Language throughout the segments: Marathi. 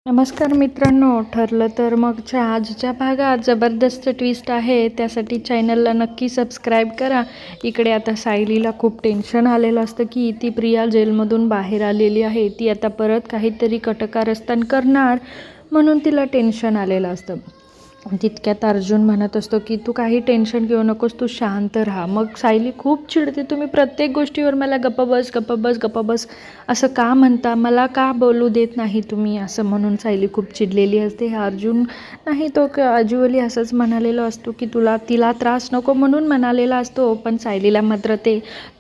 नमस्कार मित्रांनो, ठरलं तर मगच्या आजच्या भागात जबरदस्त ट्विस्ट आहे, त्यासाठी चॅनलला नक्की सबस्क्राईब करा. इकडे आता सायलीला खूप टेन्शन आलेलं असतं की ती प्रिया जेलमधून बाहेर आलेली आहे. ती आता परत काहीतरी कटकारस्थान करणार म्हणून तिला टेन्शन आलेलं असतं. तितक्यात अर्जुन म्हणत असतो की तू काही टेन्शन घेऊ नकोस, तू शांत राहा. मग सायली खूप चिडते, तुम्ही प्रत्येक गोष्टीवर मला गप्प बस गप्प बस गप्प बस असं का म्हणता, मला का बोलू देत नाही तुम्ही, असं म्हणून सायली खूप चिडलेली असते. अर्जुन नाही, तो अजुअली असंच म्हणालेला असतो की तिला त्रास नको म्हणून म्हणालेला असतो. पण सायलीला मात्र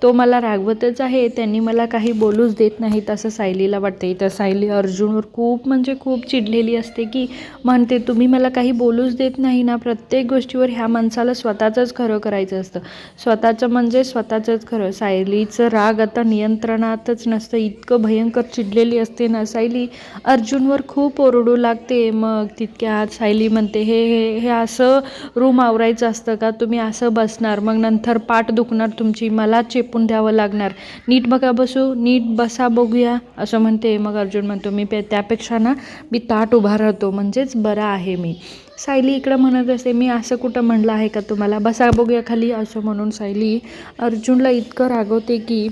तो मला रागवतच आहे, त्यांनी मला काही बोलूच देत नाहीत असं सायलीला वाटते. तर सायली अर्जुनवर खूप म्हणजे खूप चिडलेली असते की म्हणते, तुम्ही मला काही बोलूच देत नाही ना, प्रत्येक गोष्टीवर ह्या माणसाला स्वतःचंच खरं करायचं असतं, स्वतःचं म्हणजे स्वतःचंच खरं. सायलीचं राग आता नियंत्रणातच नसतं, इतकं भयंकर चिडलेली असते ना सायली. अर्जुनवर खूप ओरडू लागते. मग तितक्यात सायली म्हणते, हे हे हे असं रूम आवरायचं असतं का, तुम्ही असं बसणार, मग नंतर पाठ दुखणार तुमची, मला चेपून द्यावं लागणार, नीट बघा बसू, नीट बसा बघूया असं म्हणते. मग अर्जुन म्हणतो, मी त्यापेक्षा ना मी ताट उभा राहतो म्हणजेच बरा आहे मी. सायली इकडं म्हणत असते, मी असं कुठं म्हणलं आहे का तुम्हाला, बसा बघूया खाली असं म्हणून सायली अर्जुनला इतकं रागवते की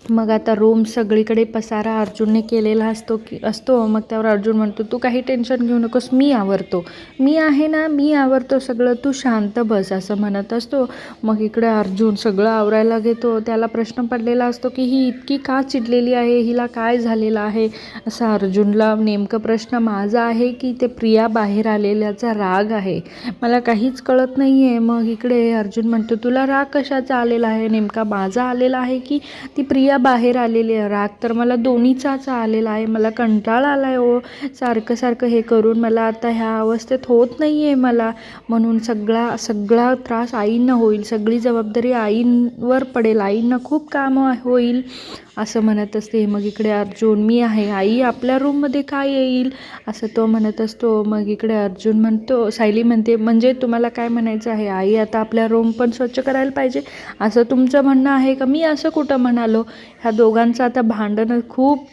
मग आता रूम सगळीकडे पसारा अर्जुनने केलेला असतो. मग त्यावर अर्जुन म्हणतो, तू काही टेन्शन घेऊ नकोस, मी आवरतो, मी आहे ना, मी आवरतो सगळं, तू शांत बस असं म्हणत असतो. मग इकडे अर्जुन सगळं आवरायला घेतो. त्याला प्रश्न पडलेला असतो की ही इतकी का चिडलेली आहे, हिला काय झालेलं आहे असं अर्जुनला नेमकं प्रश्न माझा आहे की ते प्रिया बाहेर आलेल्याचा राग आहे, मला काहीच कळत नाही आहे. मग इकडे अर्जुन म्हणतो, तुला राग कशाचा आलेला आहे, नेमका माझा आलेला आहे की ती प्रिया बाहेर आलेली आहे. राग तर मला दोन्हीचाच आलेला आहे, मला कंटाळा आला आहे ओ सारखं सारखं हे करून, मला आता ह्या अवस्थेत होत नाही आहे मला, म्हणून सगळा त्रास आईंना होईल, सगळी जबाबदारी आईंवर पडेल, आईंना खूप कामं होईल असं म्हणत असते. मग इकडे अर्जुन, मी आहे, आई आपल्या रूममध्ये काय येईल असं तो म्हणत असतो. मग इकडे अर्जुन म्हणतो, सायली म्हणते, म्हणजे तुम्हाला काय म्हणायचं आहे, आई आता आपल्या रूम पण स्वच्छ करायला पाहिजे असं तुमचं म्हणणं आहे का, मी असं कुठं म्हणालो. ह्या दोघांचं आता भांडण खूप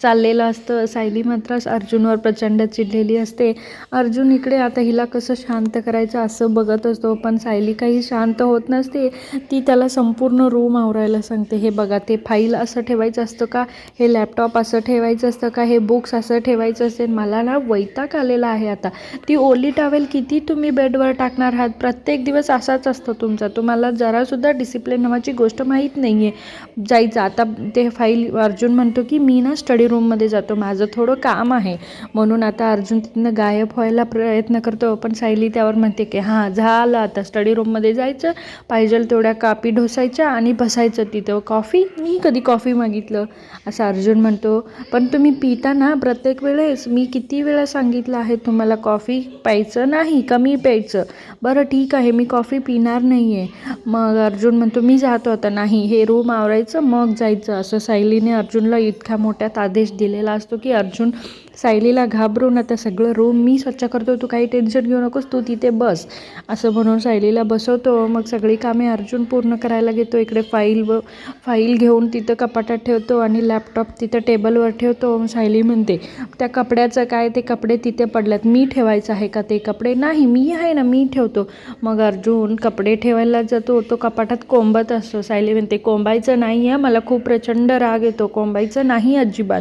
चाललेलं असतं. सायली मात्र अर्जुनवर प्रचंड चिडलेली असते. अर्जुन इकडे आता हिला कसं शांत करायचं असं बघत असतो, पण सायली काही शांत होत नसते. ती त्याला संपूर्ण रूम आवरायला सांगते, हे बघा, ते फाईल असं ठेवायचं असतं का, हे लॅपटॉप असं ठेवायचं असतं का, हे बुक्स असं ठेवायचं असते, मला ना वैताग आलेला आहे आता. ती ओली टॉवेल किती तुम्ही बेडवर टाकणार आहात, प्रत्येक दिवस असाच असतो तुमचा, तुम्हाला जरासुद्धा डिसिप्लिन नावाची गोष्ट माहीत नाही आहे. जायचं आता ते फाईल. अर्जुन म्हणतो की मी ना स्टडी रूममध्ये जातो, माझं थोडं काम आहे, म्हणून आता अर्जुन तिथनं गायब व्हायला प्रयत्न करतो. पण सायली त्यावर म्हणते की हां झालं, आता स्टडी रूममध्ये जायचं, पाहिजेल तेवढ्या कापी ढोसायच्या आणि बसायचं तिथं. कॉफी, मी कधी कॉफी मागितलं असं अर्जुन म्हणतो. पण तुम्ही पिता ना प्रत्येक वेळेस, मी किती वेळा सांगितलं आहे तुम्हाला कॉफी प्यायचं नाही, कमी प्यायचं. बरं ठीक आहे, मी कॉफी पिणार नाही आहे. मग अर्जुन म्हणतो, मी जातो आता, नाही हे रूम आवरायचं मग जायचं असं सायलीने अर्जुनला इतक्या मोठ्यात आदेश दिलेला असतो की अर्जुन सायलीला घाबरून आता सगळं रूम मी स्वच्छ करतो, तू काही टेन्शन घेऊ नकोस, तू तिथे बस असं म्हणून सायलीला बसवतो. मग सगळी कामे अर्जुन पूर्ण करायला घेतो. इकडे फाईल घेऊन तिथं कपाटात ठेवतो आणि लॅपटॉप तिथं टेबलवर ठेवतो. सायली म्हणते, त्या कपड्याचं काय, ते कपडे तिथे पडल्यात, मी ठेवायचं आहे का ते कपडे, नाही मी आहे ना, मी ठेवतो. मग अर्जुन कपडे ठेवायला जातो, तो कपाटात कोंबत असतो. सायली म्हणते, कोंबायचं नाही आहे, मला खूप प्रचंड राग येतो, कोंबायचं नाही अजिबात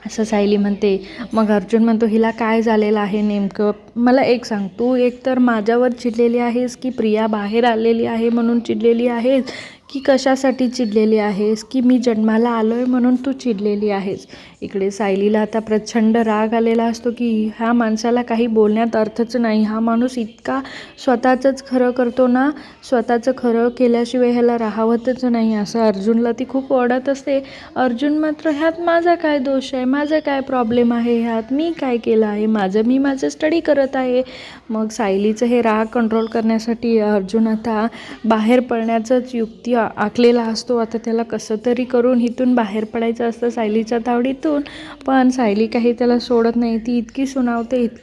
असं सायली म्हणते. मग अर्जुन म्हणतो, हिला काय झालेलं आहे नेमकं, मला एक सांग, तू एकतर माझ्यावर चिडलेली आहेस की प्रिया बाहेर आलेली आहे म्हणून चिडलेली आहेस, की कशासाठी चिडलेली आहेस, की मी जन्माला आलो आहे म्हणून तू चिडलेली आहेस. इकडे सायलीला आता प्रचंड राग आलेला असतो की ह्या माणसाला काही बोलण्यात अर्थच नाही, हा माणूस इतका स्वतःचंच खरं करतो ना, स्वतःचं खरं केल्याशिवाय ह्याला राहावतच नाही असं अर्जुनला ती खूप ओरडत असते. अर्जुन मात्र, ह्यात माझा काय दोष आहे, माझं काय प्रॉब्लेम आहे, ह्यात मी काय केलं आहे, माझं स्टडी करत आहे. मग सायलीचं हे राग कंट्रोल करण्यासाठी अर्जुन आता बाहेर पडण्याचंच युक्ती आखलेला असतो. आता त्याला कसं तरी करून इथून बाहेर पडायचं असतं सायलीच्या तावडीतून. तिथून. पण सायली काही त्याला सोडत नाही. ती इतकी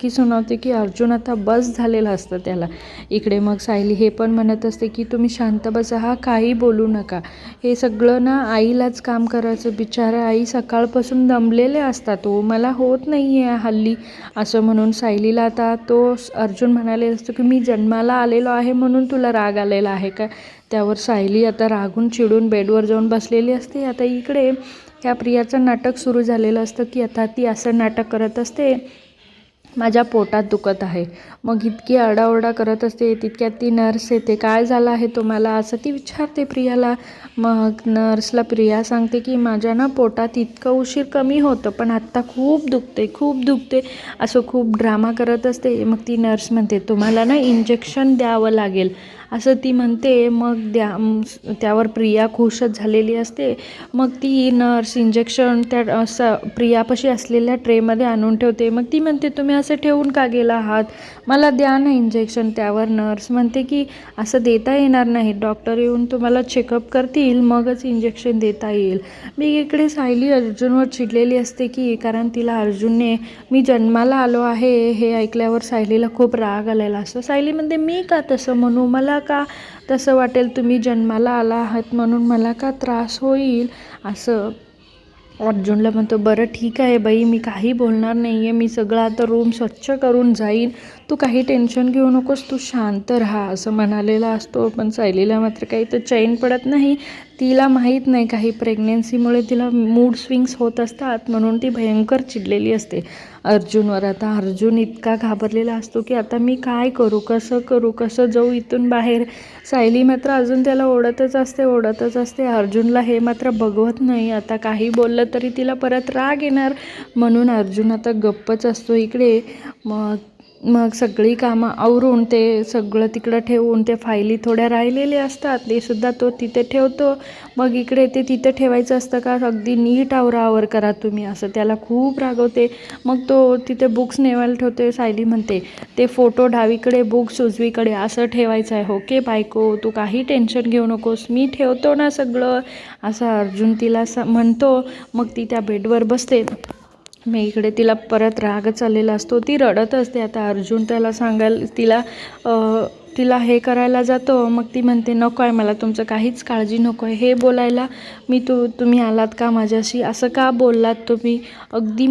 सुनावते की अर्जुन आता बस झालेलं असतं त्याला. इकडे मग सायली हे पण म्हणत असते की तुम्ही शांत बसा, हा काही बोलू नका, हे सगळं ना आईलाच काम करायचं, बिचारा आई सकाळपासून दमलेले असतात, मला होत नाही आहे हल्ली असं म्हणून सायलीला आता तो अर्जुन म्हणाले असतो की मी जन्माला आलेलो आहे म्हणून तुला राग आलेला आहे का. त्यावर सायली आता रागून चिडून बेडवर जाऊन बसलेली असते. आता इकडे ह्या प्रियाचं नाटक सुरू झालेलं असतं की आता ती असं नाटक करत असते, माझ्या पोटात दुखत आहे. मग इतकी आरडाओरडा करत असते. तितक्यात ती नर्स येते. काय झालं आहे तुम्हाला असं ती विचारते प्रियाला. मग नर्सला प्रिया सांगते की माझ्या ना पोटात इतकं उशीर कमी होतं पण आत्ता खूप दुखते असं खूप ड्रामा करत असते. मग ती नर्स म्हणते तुम्हाला ना इंजेक्शन द्यावं लागेल असं ती म्हणते. मग त्यावर प्रिया खुशच झालेली असते. मग ती नर्स इंजेक्शन त्या प्रियापाशी असलेल्या ट्रेमध्ये आणून ठेवते. मग ती म्हणते तुम्ही असं ठेवून का गेला आहात, मला द्या ना इंजेक्शन. त्यावर नर्स म्हणते की असं देता येणार नाही, डॉक्टर येऊन तुम्हाला चेकअप करतील मगच इंजेक्शन देता येईल. मी इकडे सायली अर्जुनवर चिडलेली असते की कारण तिला अर्जुनने मी जन्माला आलो आहे हे ऐकल्यावर सायलीला खूप राग आलेला असतो. सायली म्हणते मी का तसं म्हणू, मला का तसं वाटेल, तुम्ही जन्माला आला आहात म्हणून मला का त्रास होईल असं. अर्जुनला म्हणतो बरं ठीक आहे बाई, मी काही बोलणार नाही आहे, मी सगळं आता रूम स्वच्छ करून जाईन, तू काही टेन्शन घेऊ नकोस, तू शांत राहा असं म्हणालेला असतो. पण सायलीला मात्र काही तर चैन पडत नाही. तिला माहीत नाही काही प्रेग्नेन्सीमुळे तिला मूड स्विंग्स होत असतात म्हणून ती भयंकर चिडलेली असते अर्जुनवर. आता अर्जुन इतका घाबरलेला असतो की आता मी काय करू, कसं जाऊ इथून बाहेर. सायली मात्र अजून त्याला ओढतच असते. अर्जुनला हे मात्र बघवत नाही. आता काही बोललं तरी तिला परत राग येणार म्हणून अर्जुन आता गप्पच असतो. इकडे मग सगळी कामं आवरून ते सगळं तिकडं ठेवून ते फायली थोड्या राहिलेल्या असतात ते सुद्धा तो तिथे ठेवतो. मग इकडे ते तिथे ठेवायचं असतं का, अगदी नीट आवरावर करा तुम्ही असं त्याला खूप रागवते. मग तो तिथे बुक्स नेवायला ठेवते. सायली म्हणते ते फोटो डावीकडे बुक्स उजवीकडे असं ठेवायचं आहे, ओके बायको तू काही टेन्शन घेऊ नकोस, मी ठेवतो ना सगळं असं अर्जुन तिला म्हणतो. मग ती त्या बेडवर बसते. मी इकडे तिला परत राग चाललेला असतो, ती रडत असते. आता अर्जुन त्याला तिला हे करायला जातो. मग ती म्हणते नको आहे मला तुमचं काहीच काळजी नको आहे, हे बोलायला तुम्ही आलात का माझ्याशी, असं का बोललात तुम्ही, अगदी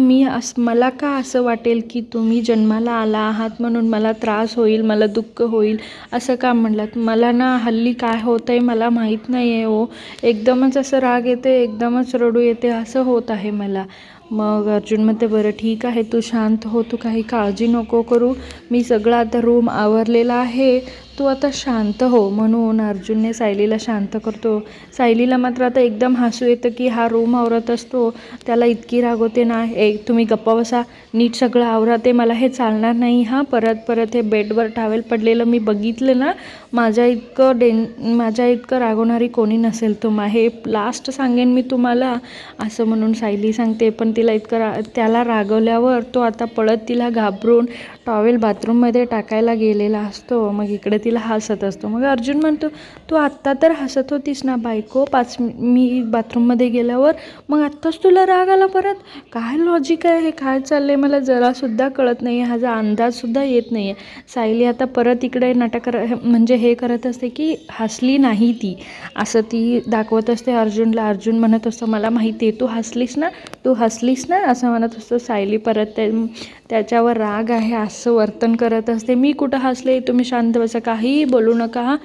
मला का असं वाटेल की तुम्ही जन्माला आला आहात म्हणून मला त्रास होईल, मला दुःख होईल असं का म्हणलात. मला ना हल्ली काय होतं आहे मला माहीत नाही आहे हो, एकदमच असं राग येते, एकदमच रडू येते, असं होत आहे मला. मग अर्जुन म्हणते बरं ठीक आहे तू शांत हो, तू काही काळजी नको करू, मी सगळं आता रूम आवरलेला आहे, तू आता शांत हो. म्हणून अर्जुनने सायलीला शांत करतो. सायलीला मात्र आता एकदम हसू येतं की हा रूम आवरत असतो, त्याला इतकी राग होते ना, तुम्ही गप्पा बसा, नीट सगळं आवरा, ते मला हे चालणार नाही हां, परत हे बेडवर टावेल पडलेलं मी बघितलं ना, माझ्या इतकं रागवणारी कोणी नसेल, हे लास्ट सांगेन मी तुम्हाला असं म्हणून सायली सांगते. पण तिला त्याला रागवल्यावर तो आता पळत तिला घाबरून टॉवेल बाथरूममध्ये टाकायला गेलेला असतो. मग इकडे तिला हसत असतो. मग अर्जुन म्हणतो तू आत्ता तर हसत होतीस ना बायको, मी बाथरूममध्ये गेल्यावर, मग आत्ताच तुला राग आला परत, काय लॉजिक आहे हे, काय चाललंय मला जरासुद्धा कळत नाही आहे, ह्याचा अंदाजसुद्धा येत नाही आहे. सायली आता परत इकडे म्हणजे हे करत असते की हसली नाही ती, असं ती दाखवत असते अर्जुनला. अर्जुन म्हणत असतो मला माहिती आहे तू हसलीस ना असं म्हणत असतो. सायली परत त्याच्यावर राग आहे असं वर्तन करत असते. मी कुठं हसले, तुम्ही शांत बसा, काहीही बोलू नका,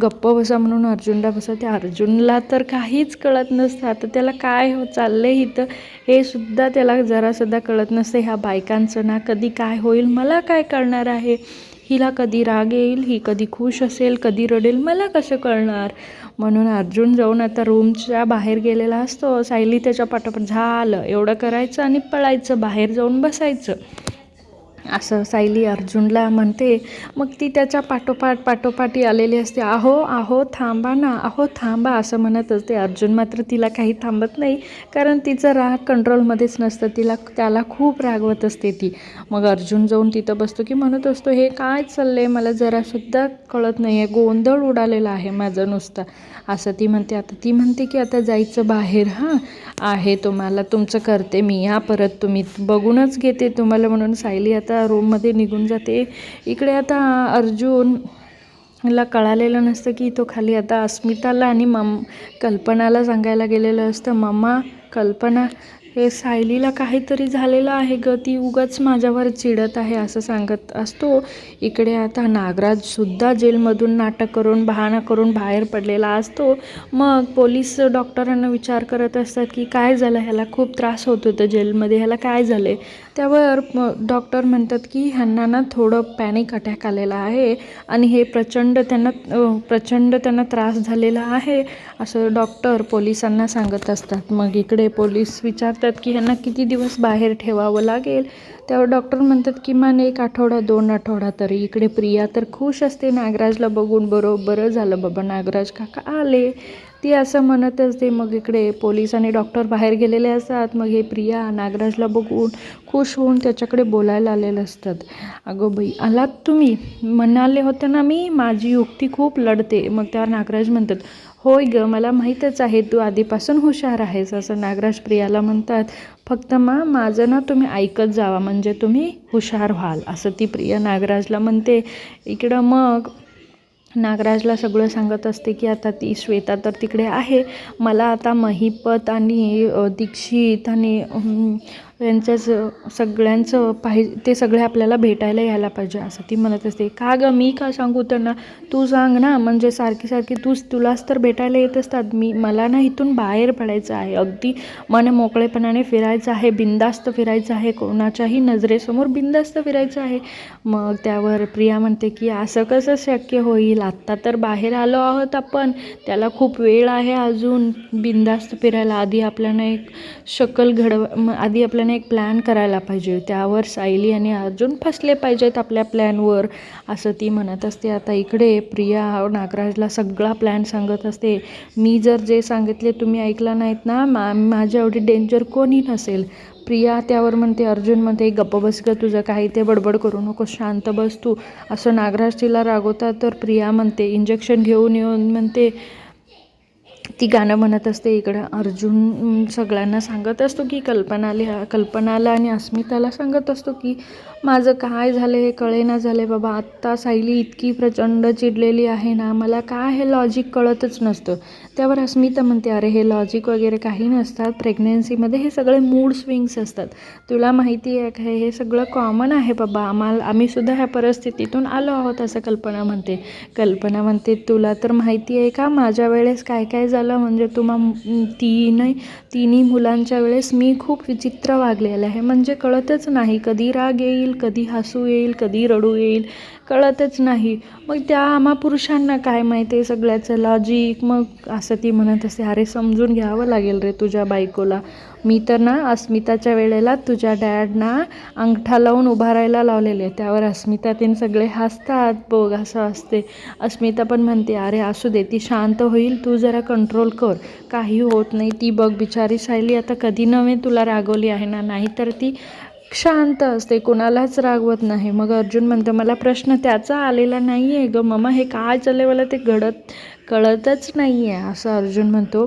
गप्प बसा म्हणून अर्जुनला बसवते. अर्जुनला तर काहीच कळत नसतं आता त्याला काय चाललंय इथं, हे सुद्धा त्याला जरासुद्धा कळत नसते. ह्या बायकांचं ना कधी काय होईल मला काय कळणार आहे, हिला कधी राग येईल, ही कधी खुश असेल, कधी रडेल, मला कसं कळणार. म्हणून अर्जुन जाऊन आता रूमच्या बाहेर गेलेला असतो. सायली त्याच्या पाठोपाठ झालं एवढं करायचं आणि पळायचं, बाहेर जाऊन बसायचं. असं सायली अर्जुनला म्हणते. मग ती त्याच्या पाठोपाठी आलेली असते. अहो अहो थांबा ना, अहो थांबा असं म्हणत असते. अर्जुन मात्र तिला काही थांबत नाही, कारण तिचं राग कंट्रोलमध्येच नसतं. त्याला खूप रागवत असते ती. मग अर्जुन जाऊन तिथं बसतो की म्हणत असतो, हे काय चाललं आहे, मला जरासुद्धा कळत नाही आहे, गोंधळ उडालेला आहे माझं नुसतं, असं ती म्हणते. आता ती म्हणते की आता जायचं बाहेर, हां आहे तुम्हाला, तुमचं करते मी, हा परत तुम्ही बघूनच घेते तुम्हाला, म्हणून सायली आता रूममध्ये निघून जाते. इकडे आता अर्जुनला कळालेलं नसतं की तो खाली आता अस्मिताला आणि कल्पनाला सांगायला गेलेलं असतं. मम्मा, कल्पना, हे सायलीला काहीतरी झालेलं आहे गं, ती उगाच माझ्यावर चिडत आहे असं सांगत असतो. इकडे आता नागराजसुद्धा जेलमधून नाटक करून बहाणा करून बाहेर पडलेला असतो. मग पोलीस डॉक्टरांना विचार करत असतात की काय झालं, ह्याला खूप त्रास होत होतं जेलमध्ये, ह्याला काय झालं आहे. त्यावर डॉक्टर म्हणतात की ह्यांना ना थोडं पॅनिक अटॅक आलेला आहे आणि हे प्रचंड त्यांना त्रास झालेला आहे असं डॉक्टर पोलिसांना सांगत असतात. मग इकडे पोलीस विचारतात की ह्यांना किती दिवस बाहेर ठेवावं लागेल. त्यावर डॉक्टर म्हणतात किमान 1 आठवडा 2 आठवडा तरी. इकडे प्रिया तर खुश असते नागराजला बघून, बरं झालं बाबा नागराज काका आले, ती असं म्हणत असते. मग इकडे पोलीस आणि डॉक्टर बाहेर गेलेले असतात. मग हे प्रिया नागराजला बघून खुश होऊन त्याच्याकडे बोलायला आलेले असतात. अगं बाई, आलात तुम्ही, म्हणाले होते ना मी, माझी युक्ती खूप लढते. मग त्यावर नागराज म्हणतात, होय गं, मला माहीतच आहे तू आधीपासून हुशार आहेस, असं नागराज प्रियाला म्हणतात. फक्त माझं ना तुम्ही ऐकत जावा, म्हणजे तुम्ही हुशार व्हाल, असं ती प्रिया नागराजला म्हणते. इकडं मग नागराजला सगळं सांगत असते की आता ती श्वेता तर तिकडे आहे, मला आता महिपत आणि दीक्षित आणि यांच्याच सगळ्यांचं ते सगळे आपल्याला भेटायला यायला पाहिजे असं ती म्हणत असते. का गं, मी का सांगू त्यांना, तू सांग ना, म्हणजे सारखी तुलाच तर भेटायला येत असतात. मला ना इथून बाहेर पडायचं आहे, अगदी मन मोकळेपणाने फिरायचं आहे, बिनधास्त फिरायचं आहे, कोणाच्याही नजरेसमोर बिनधास्त फिरायचं आहे. मग त्यावर प्रिया म्हणते की असं कसं शक्य होईल, आत्ता तर बाहेर आलो आहोत आपण, त्याला खूप वेळ आहे अजून बिनधास्त फिरायला. आधी आपल्याला एक प्लॅन करायला पाहिजे, त्यावर सायली आणि अर्जुन फसले पाहिजेत आपल्या प्लॅनवर, असं ती म्हणत असते. आता इकडे प्रिया नागराजला सगळा प्लॅन सांगत असते. मी जर जे सांगितले तुम्ही ऐकला नाहीत ना, माझ्या एवढी डेंजर कोणी नसेल. प्रिया त्यावर म्हणते, अर्जुन म्हणते, गप्प बस गं, तुझं काही ते बडबड करू नको, शांत बस तू, असं नागराज तिला रागवतात. तर प्रिया म्हणते, इंजेक्शन घेऊन येऊन म्हणते, ती गाणं म्हणत असते. इकडं अर्जुन सगळ्यांना सांगत असतो की कल्पनाला आणि अस्मिताला सांगत असतो की माझं काय झालं हे कळेना झाले बाबा, आत्ता सायली इतकी प्रचंड चिडलेली आहे ना, मला काय हे लॉजिक कळतच नसतं. त्यावर अस्मिता म्हणते, अरे हे लॉजिक वगैरे काही नसतात, प्रेग्नेन्सीमध्ये हे सगळे मूड स्विंग्स असतात, तुला माहिती आहे का, हे सगळं कॉमन आहे बाबा, आम्ही सुद्धा ह्या परिस्थितीतून आलो आहोत, असं कल्पना म्हणते. तुला तर माहिती आहे का माझ्या वेळेस काय काय झालं, म्हणजे तिन्ही मुलांच्या वेळेस मी खूप विचित्र वागलेलं आहे, म्हणजे कळतच नाही, कधी राग येईल, कधी हसू येईल, कधी रडू येईल, कळतच नाही. मग त्या आम्हा पुरुषांना काय माहिती आहे सगळ्याचं लॉजिक. मग असं ती म्हणत असते, अरे समजून घ्यावं लागेल रे तुझ्या बायकोला, मी तर ना अस्मिताच्या वेळेला तुझ्या डॅडना अंगठा लावून उभा राहायला लावलेले. त्यावर अस्मिता ते सगळे हसतात, बघ असं असते. अस्मिता पण म्हणते, अरे असू दे, ती शांत होईल, तू जरा कंट्रोल कर, काही होत नाही. ती बघ बिचारी सायली आता कधी नव्हे तुला रागवली आहे ना, नाही तर ती शांत असते, कोणालाच रागवत नाही. मग अर्जुन म्हणतं, मला प्रश्न त्याचा आलेला नाही आहे गं मम्मा, हे काय चाललं मला ते कळतच नाही आहे, असं अर्जुन म्हणतो.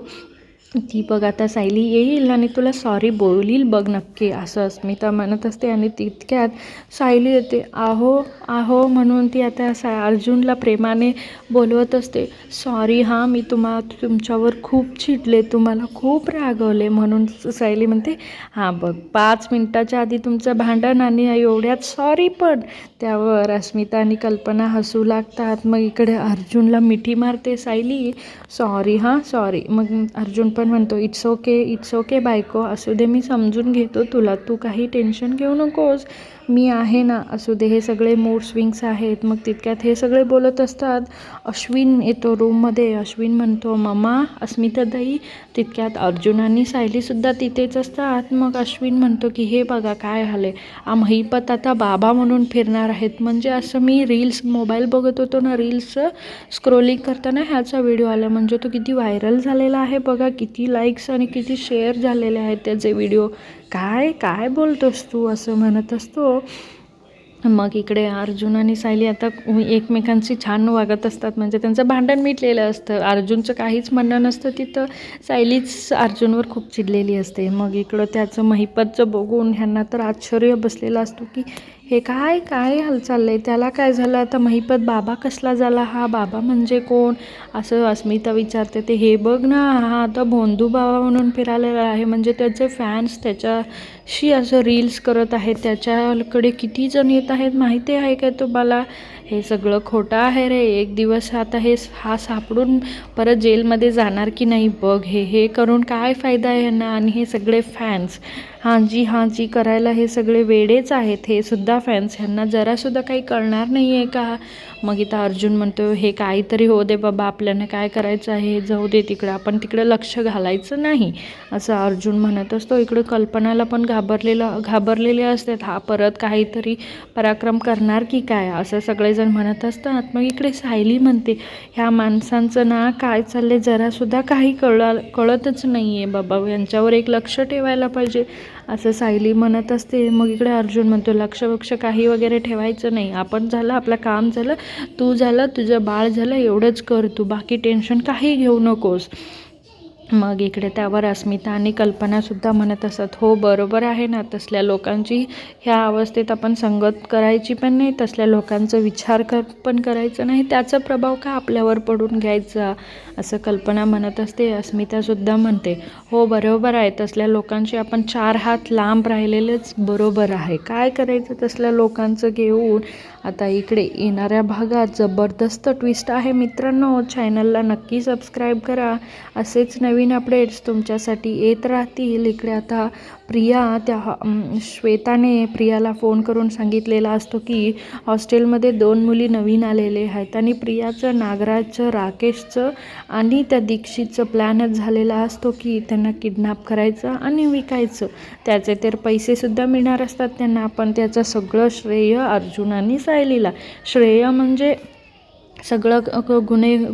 ती बघ आता सायली येईल आणि तुला सॉरी बोलील बघ नक्की, असं अस्मिता म्हणत असते. आणि तितक्यात सायली येते. आहो म्हणून ती आता अर्जुनला प्रेमाने बोलवत असते. सॉरी हां, मी तुमच्यावर खूप चिडले, तुम्हाला खूप रागवले. म्हणून सायली म्हणते, हां बघ, 5 मिनिटाच्या आधी तुमचं भांडण आणि एवढ्यात सॉरी पण. त्यावर अस्मिता आणि कल्पना हसू लागतात. मग इकडे अर्जुनला मिठी मारते सायली, सॉरी हां सॉरी. मग अर्जुन पण म्हणतो, इट्स ओके बायको, असू दे, मी समजून घेतो तुला, तू काही टेन्शन घेऊ नकोस. मी आहे ना, असू दे, हे सगळे मूड स्विंग्स आहेत. मग तितक्यात हे सगळे बोलत असतात. अश्विन येतो रूममध्ये. अश्विन म्हणतो, मम्मा, अस्मिताताई. तितक्यात अर्जुन आणि सायलीसुद्धा तिथेच असतात. मग अश्विन म्हणतो की हे बघा काय झालं आहे, महिपत आता बाबा म्हणून फिरणार आहेत. म्हणजे असं मी रील्स मोबाईल बघत होतो ना, रील्स स्क्रोलिंग करताना ह्याचा व्हिडिओ आला. म्हणजे तो किती व्हायरल झालेला आहे बघा, किती लाईक्स आणि किती शेअर झालेले आहेत त्याचे व्हिडिओ. काय काय बोलतोस तू, असं म्हणत असतो. मग इकडे अर्जुन आणि सायली आता एकमेकांशी छान वागत असतात. म्हणजे त्यांचं भांडण मिटलेलं असतं. अर्जुनचं काहीच म्हणणं नसतं तिथं. सायलीच अर्जुनवर खूप चिडलेली असते. मग इकडं त्याचं महिपतचं बघून ह्यांना तर आश्चर्य बसलेलं असतो की हे काय काय चाललं आहे, त्याला काय झालं आता, महिपत बाबा कसला झाला, हा बाबा म्हणजे कोण, असं अस्मिता विचारते. ते हे बघ ना, हा आता भोंदू बाबा म्हणून फिरायला आहे. म्हणजे त्याचे फॅन्स त्याच्याशी असं रील्स करत आहेत. त्याच्याकडे किती जण येत आहेत माहिती आहे का तुम्हाला. हे सगळं खोटं आहे रे. एक दिवस आता हा सापडून परत जेलमध्ये जाणार की नाही बघ. हे करून काय फायदा आहे ह्यांना. आणि हे सगळे फॅन्स हां जी करायला हे सगळे वेडेच आहेत. हे सुद्धा फॅन्स, ह्यांना जरासुद्धा काही कळणार नाही आहे का. मग इथं अर्जुन म्हणतो, हे काहीतरी हो दे बाबा, आपल्याला काय करायचं आहे, जाऊ दे तिकडं, आपण तिकडं लक्ष घालायचं नाही, असं अर्जुन म्हणत असतो. इकडं कल्पनाला पण घाबरलेले असतात. हा परत काहीतरी पराक्रम करणार की काय, असं सगळेजण म्हणत असतात. मग इकडे सायली म्हणते, ह्या माणसांचं ना काय चाललंय जरासुद्धा काही कळतच नाही आहे बाबा, यांच्यावर एक लक्ष ठेवायला पाहिजे, असं सायली म्हणत असते. मग इकडे अर्जुन म्हणतो, लक्ष काही वगैरे ठेवायचं नाही, आपण झालं, आपलं काम झालं, तू झालं, तुझं बाळ झालं, एवढंच कर तू, बाकी टेन्शन काही घेऊ नकोस. मग इकडे त्यावर अस्मिता आणि कल्पनासुद्धा म्हणत असतात, हो बरोबर आहे ना, तसल्या लोकांची ह्या अवस्थेत आपण संगत करायची पण नाही, तसल्या लोकांचा विचार पण करायचं नाही, त्याचा प्रभाव का आपल्यावर पडून घ्यायचा, असं कल्पना म्हणत असते. अस्मितासुद्धा म्हणते, हो बरोबर आहे, तसल्या लोकांशी आपण 4 हात लांब राहिलेलंच बरोबर आहे, काय करायचं तसल्या लोकांचं घेऊन. आता इकडे येणाऱ्या भागात जबरदस्त ट्विस्ट आहे मित्रांनो. चॅनलला नक्की सबस्क्राईब करा. असेच नवीन अपडेट्स तुमच्यासाठी येत राहतील. इकडे आता श्वेताने प्रियाला फोन करून सांगितलेला असतो की हॉस्टेलमध्ये 2 मुली नवीन आलेले आहेत आणि प्रियाचं, नागराजचं, राकेशचं आणि त्या दीक्षितचं प्लॅनच झालेला असतो की त्यांना किडनॅप करायचं आणि विकायचं. त्याचे तर पैसेसुद्धा मिळणार असतात त्यांना, पण त्याचं सगळं श्रेय अर्जुन आणि सायलीला. श्रेय म्हणजे सगळं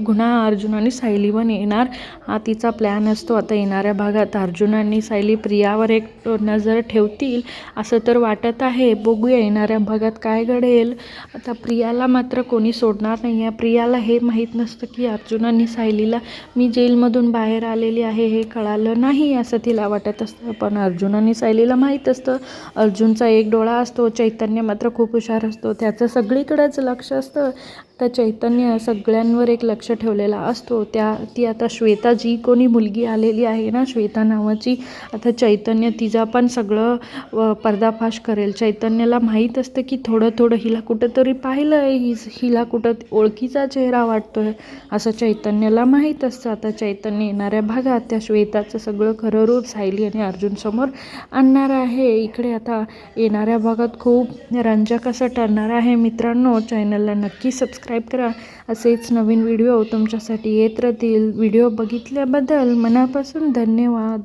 गुन्हा अर्जुन आणि सायलीवर येणार, हा तिचा प्लॅन असतो. आता येणाऱ्या भागात अर्जुन आणि सायली प्रियावर एक नजर ठेवतील असं तर वाटत आहे. बघूया येणाऱ्या भागात काय घडेल. आता प्रियाला मात्र कोणी सोडणार नाही आहे. प्रियाला हे माहीत नसतं की अर्जुन आणि सायलीला मी जेलमधून बाहेर आलेली आहे हे कळालं नाही, असं तिला वाटत असतं. पण अर्जुन आणि सायलीला माहीत असतं. अर्जुनचा एक डोळा असतो, चैतन्य मात्र खूप हुशार असतो, त्याचं सगळीकडेच लक्ष असतं. तर चैतन्य सगळ्यांवर एक लक्ष ठेवलेला असतो. ती आता श्वेता, जी कोणी मुलगी आलेली आहे ना श्वेता नावाची, आता चैतन्य तिचा पण सगळं पर्दाफाश करेल. चैतन्याला माहीत असतं की थोडं हिला कुठंतरी पाहिलं आहे, हिला कुठं ओळखीचा चेहरा वाटतो आहे, असं चैतन्याला माहीत असतं. आता चैतन्य येणाऱ्या भागात त्या श्वेताचं सगळं खरं रूप सायली आणि अर्जुन समोर आणणार आहे. इकडे आता येणाऱ्या भागात खूप रंजक असं ठरणार आहे मित्रांनो. चॅनलला नक्की सबस्क्राईब करा. असेच नवीन व्हिडिओ तुमच्यासाठी येत राहतील. व्हिडिओ बघितल्याबद्दल मनापासून धन्यवाद.